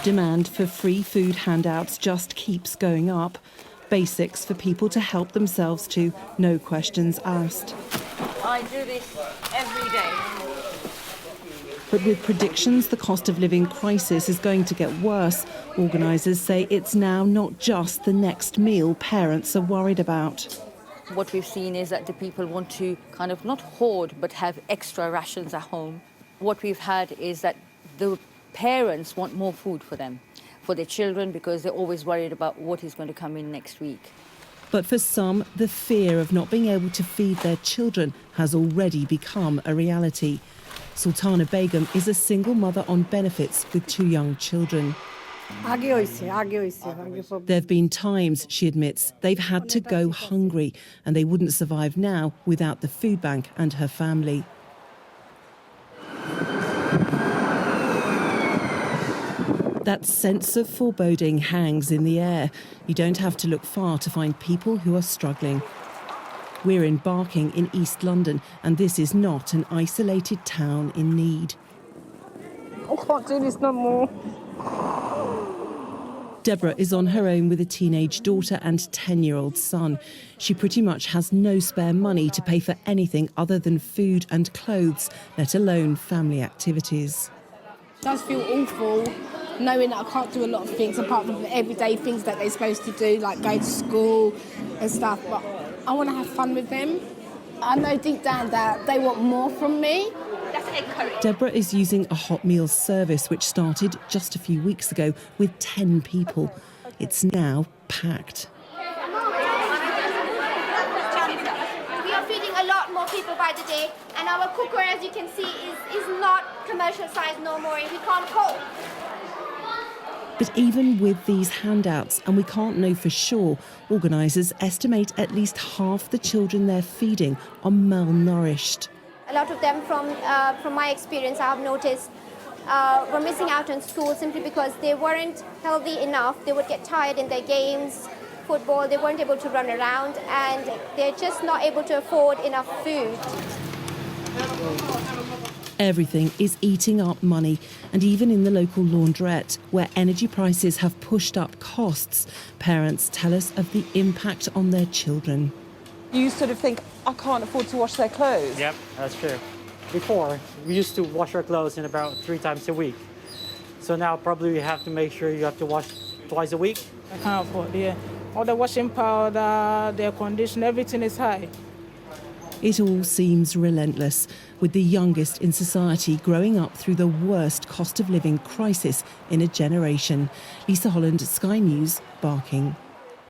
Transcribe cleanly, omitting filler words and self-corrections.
Demand for free food handouts just keeps going up. Basics for people to help themselves to, no questions asked. I do this every day. But with predictions the cost of living crisis is going to get worse, organisers say it's now not just the next meal parents are worried about. What we've seen is that the people want to kind of not hoard, but have extra rations at home. What we've had is that the parents want more food for them, for their children, because they're always worried about what is going to come in next week. But for some, the fear of not being able to feed their children has already become a reality. Sultana Begum is a single mother on benefits with 2 young children. There have been times, she admits, they've had to go hungry, and they wouldn't survive now without the food bank and her family. That sense of foreboding hangs in the air. You don't have to look far to find people who are struggling. We're in Barking in East London, and this is not an isolated town in need. I can't do this no more. Deborah is on her own with a teenage daughter and 10-year-old son. She pretty much has no spare money to pay for anything other than food and clothes, let alone family activities. It does feel awful knowing that I can't do a lot of things apart from the everyday things that they're supposed to do, like go to school and stuff, but I want to have fun with them. I know deep down that they want more from me. Deborah is using a hot meals service which started just a few weeks ago with 10 people. It's now packed. We are feeding a lot more people by the day, and our cooker, as you can see, is not commercial size no more, and we can't cope. But even with these handouts, and we can't know for sure, organisers estimate at least half the children they're feeding are malnourished. A lot of them, from my experience, I have noticed, were missing out on school simply because they weren't healthy enough. They would get tired in their games, football, they weren't able to run around, and they're just not able to afford enough food. Everything is eating up money, and even in the local laundrette, where energy prices have pushed up costs, parents tell us of the impact on their children. You sort of think, I can't afford to wash their clothes. Yep, that's true. Before, we used to wash our clothes in about 3 times a week. So now probably we have to make sure you have to wash twice a week. I can't afford, yeah. All the washing powder, the air conditioner, everything is high. It all seems relentless, with the youngest in society growing up through the worst cost of living crisis in a generation. Lisa Holland, Sky News, Barking.